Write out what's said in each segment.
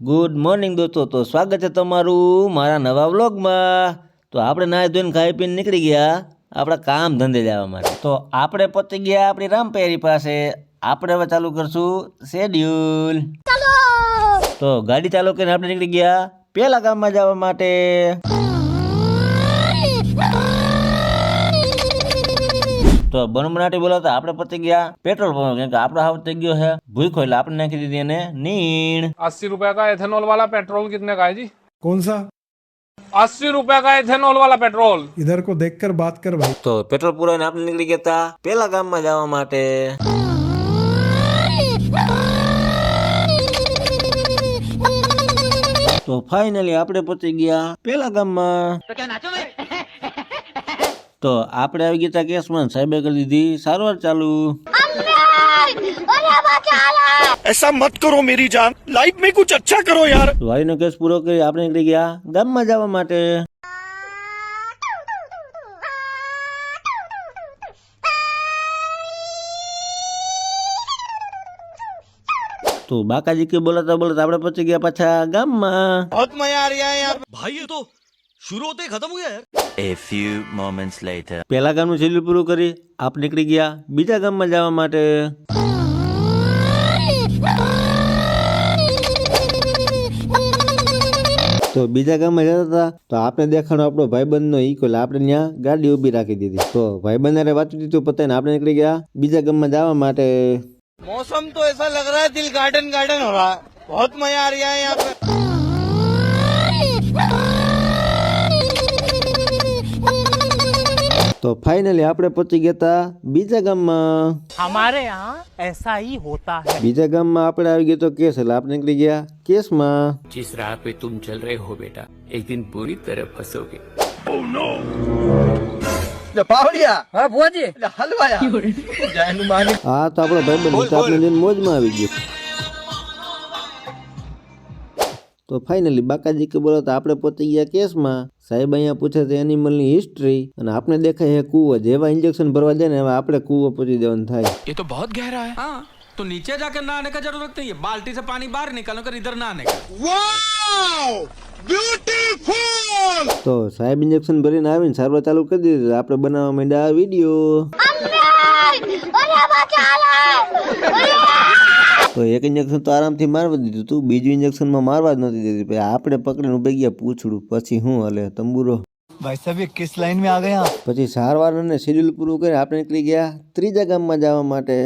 Good morning દોસ્તો, તો સ્વાગત છે તમારું મારા નવા વ્લોગમાં। તો આપણે નાહી ધોઈને ખાઈ પીને નીકળી ગયા આપણા કામ ધંધે જવા માટે। તો આપણે પહોંચી ગયા આપણી રામપેરી પાસે। આપણે હવે ચાલુ કરશું શેડ્યુલ। તો ગાડી ચાલુ કરીને આપણે નીકળી ગયા પેલા ગામમાં જવા માટે। તો બનમનાટી બોલાવતા આપણે પહોંચી ગયા पेट्रोल पंप, કેમ કે આપણો હાવ થઈ ગયો है भूखो, એટલે આપણે નાખી દીધી એને નીણ। 80 रुपए का एथेनॉल वाला पेट्रोल कितने का है जी? कौन सा? 80 रुपए का एथेनॉल वाला पेट्रोल। इधर को देखकर बात कर भाई। તો પેટ્રોલ પુરાઈને આપણે નીકળી ગયા હતા પેલા ગામમાં જવા માટે। તો ફાઇનલી આપણે પહોંચી ગયા પેલા ગામમાં। તો આપણે આવી ગયા હતા કેસમાં, સાહેબે કરી દીધી સારવાર ચાલુ। ऐसा मत करो मेरी जान, लाइफ में कुछ अच्छा करो यार। વારીનો કેસ પૂરો કરી આપણે નીકળી ગયા ગામમાં જવા માટે। તો બાકાજી કે બોલાતા બોલાતા આપણે પહોંચી ગયા પાછા ગામમાં। बहुत मजा आ रहा है यार भाई, ये तो शुरू होते ही खत्म हो गया यार। A few moments later. પહેલા ગામનું શેડ્યુલ પૂરું કરી આપણે નીકળી ગયા બીજા ગામમાં જવા માટે। તો બીજા ગામમાં જતા હતા તો આપણે દેખાણો આપણો ભાઈબંધનો ઈકો, એટલે આપણે ત્યાં ગાડી ઊભી રાખી દીધી। તો ભાઈબંધને વાંચી દીધું પતાઈને આપણે નીકળી ગયા બીજા ગામમાં જવા માટે। मौसम तो ऐसा लग रहा है दिल गार्डन गार्डन हो रहा है, बहुत मजा आ रहा है यहाँ पे। તો ફાઇનલી આપણે પહોંચી ગયા હતા બીજા ગામમાં। हमारे यहाँ ऐसा ही होता है। બીજા ગામમાં આપણે આવી ગયો તો કેસ, એટલે આપણે નીકળી ગયા કેસમાં। जिस राह पे तुम चल रहे हो बेटा, एक दिन पूरी तरह फंसोगे। बावड़िया हाँ बुआजी, हलवाया હા તો આપણો ભાઈબંધ આપણે લઈને મોજમાં આવી ગયો। તો ફાઇનલી બાકાજી કે બોલાતા આપણે પહોંચી ગયા કેસમાં। સાહેબ અહીંયા પૂછે છે એનિમલની હિસ્ટ્રી, અને આપણે દેખાય છે કૂવો। જેવા ઇન્જેક્શન ભરવા જાય ને હવે આપણે કૂવો પહોંચી જવાનું થાય। ये तो बहुत गहरा है। हाँ, तो नीचे जाकर नहाने का जरूरत नहीं है, बाल्टी से पानी बाहर निकालो कर इधर नहाने का। તો સાહેબ ઇન્જેક્શન ભરીને આવીને સારવાર ચાલુ કરી દીધી। આપણે બનાવવા માંડ્યા વિડીયો। તો એક ઇન્જેક્શન તો આરામથી મારવા દીધું તું, બીજું ઇન્જેક્શનમાં મારવા જ નહોતી દીધી। પછી આપણે પકડીને ઉભી ગયા પૂછડું, પછી હું હલે તંબુરો। भाई साहब ये किस लाइन में आ गए आप? પછી સારવાર અને શેડ્યુલ પૂરું કરી આપણે નીકળી ગયા ત્રીજા ગામમાં જવા માટે।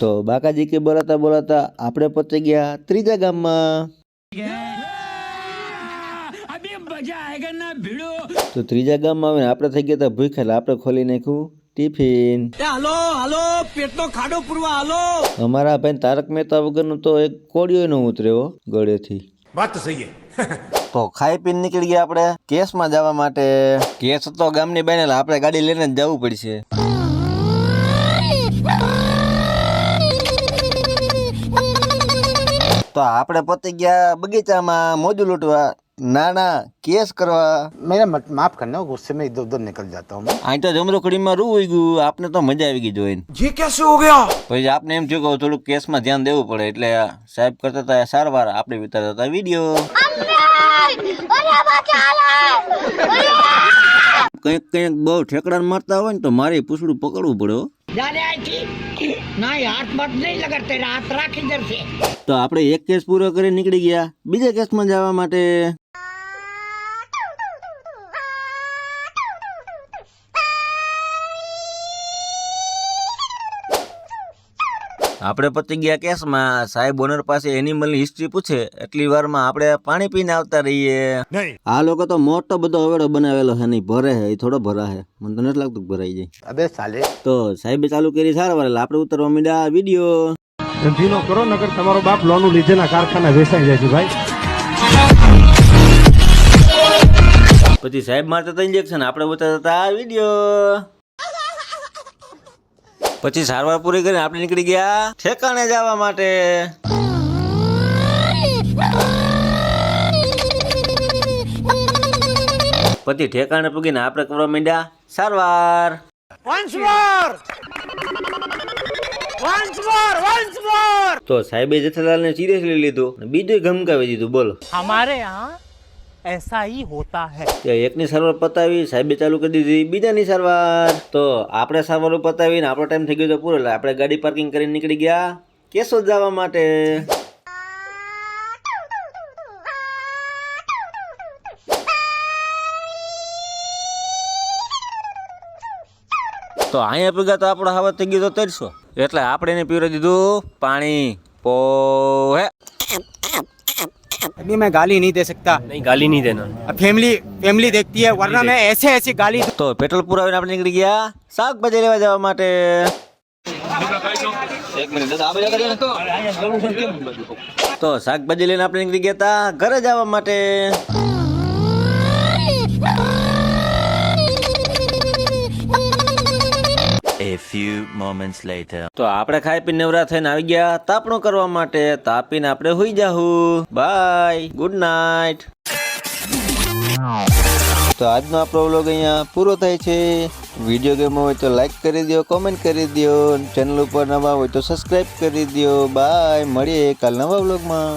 તો બાકાજી કે બોલાતા બોલાતા આપણે પહોંચી ગયા ત્રીજા ગામમાં। તો ત્રીજા ગામમાં આવીને આપણે થઈ ગયા હતા ભૂખ્યા, એટલે આપણે ખોલી નાખ્યું ટિફિન। हालो हालो पेट तो खाडो पुरवा हालो। અમારા ભાઈ તારક મહેતા વગરનો તો એક કોડિયો ન ઉતર્યો ગળેથી। बात तो सही है। તો ખાઈ પીને નીકળી ગયા આપણે કેસમાં જવા માટે। કેસ તો ગામની બહેન, એટલે આપણે ગાડી લઈને જ જવું પડશે। તો આપણે પહોંચી ગયા બગીચામાં મોજું લૂંટવા, ના કેસ કરવા। मेरा माफ करना, गुस्से में इधर उधर निकल जाता हूँ। અહીં તો જમરોખડીમાં રૂ ઉઈ ગયું, આપને તો મજા આવી ગઈ જોઈને। ये कैसे हो गया? પછી આપને એમ થયું કે થોડુંક કેસમાં ધ્યાન દેવું પડે, એટલે સાહેબ કરતા હતા સારવાર, આપણે વિતારતા હતા વિડીયો। કંઈક કંઈક બહુ ઠેકડા મારતા હોય ને તો મારે પૂછડું પકડવું પડે હો। તો આપણે એક કેસ પૂરો કરી નીકળી ગયા બીજા કેસમાં જવા માટે। આપણે પતી ગયા કેસમાં। સાહેબ ઓનર પાસે એનિમલની હિસ્ટ્રી પૂછે એટલી વારમાં આપણે પાણી પીને આવતા રહીએ। આ લોકો તો મોટો બધો હવેડો બનાવેલો છે, નહીં ભરે છે, એ થોડો ભરા છે, મને તો નથી લાગતું ભરાઈ જાય। अबे साले, તો સાહેબે ચાલુ કરી સારવાર, એટલે આપણે ઉતરવા માંડ્યા વિડીયો। ધંધીનો કરો નગર તમારો બાપ લોનું લીધેના કારખાના વેચાઈ જાય છે ભાઈ। પછી સાહેબ મારતા હતા ઇન્જેક્શન, આપણે ઉતારતા હતા વિડીયો। પછી સારવાર પૂરી કરીને આપણે નીકળી ગયા ઠેકાણે જવા માટે। પછી ઠેકાણે પૂગીને આપણે કરવા માંડ્યા સારવાર. તો સાહેબે જેઠાલાલને સિરિયસલી લીધો અને બીજું ધમકાવી દીધું. બોલો. हमारे यहाँ ऐसा ही होता है. ત્યાં એકની સારવાર પતાવી સાહેબે ચાલુ કરી દીધી બીજાની સારવાર. તો આપણે સારવાર પતાવીને આપણો ટાઈમ થઈ ગયો તો પૂરો. એટલે આપણે ગાડી પાર્કિંગ કરીને નીકળી ગયા કેશોદ જવા માટે. તો અહીંયા ભેગા તો આપણો હાવત થઈ ગયો તો 300. એટલે આપણે એને પીવડાવી દીધું પાણી. પોહે. अभी मैं गाली नहीं दे सकता. नहीं गाली नहीं देना. फैमिली देखती है वरना मैं ऐसे ऐसी गाली. તો પેટ્રોલ પુરાવીને આપણે નીકળી ગયા શાકભાજી લેવા જવા માટે. તો શાકભાજી લઈને આપણે નીકળી ગયા હતા ઘરે જવા માટે. A few moments later. તો આપણે ખાઈ પીને નવરા થઈને આવી ગયા તાપણું કરવા માટે. તાપીને આપણે હુઈ જાહું. By, good night. તો આજનો આપણો વ્લોગ અહીંયા પૂરો થાય છે. વિડીયો ગમ્યો હોય તો લાઈક કરી દો, કોમેન્ટ કરી દો, ચેનલ ઉપર નવા હોય તો સબસ્ક્રાઈબ કરી દો. બાય, મળીએ કાલ નવા વ્લોગમાં.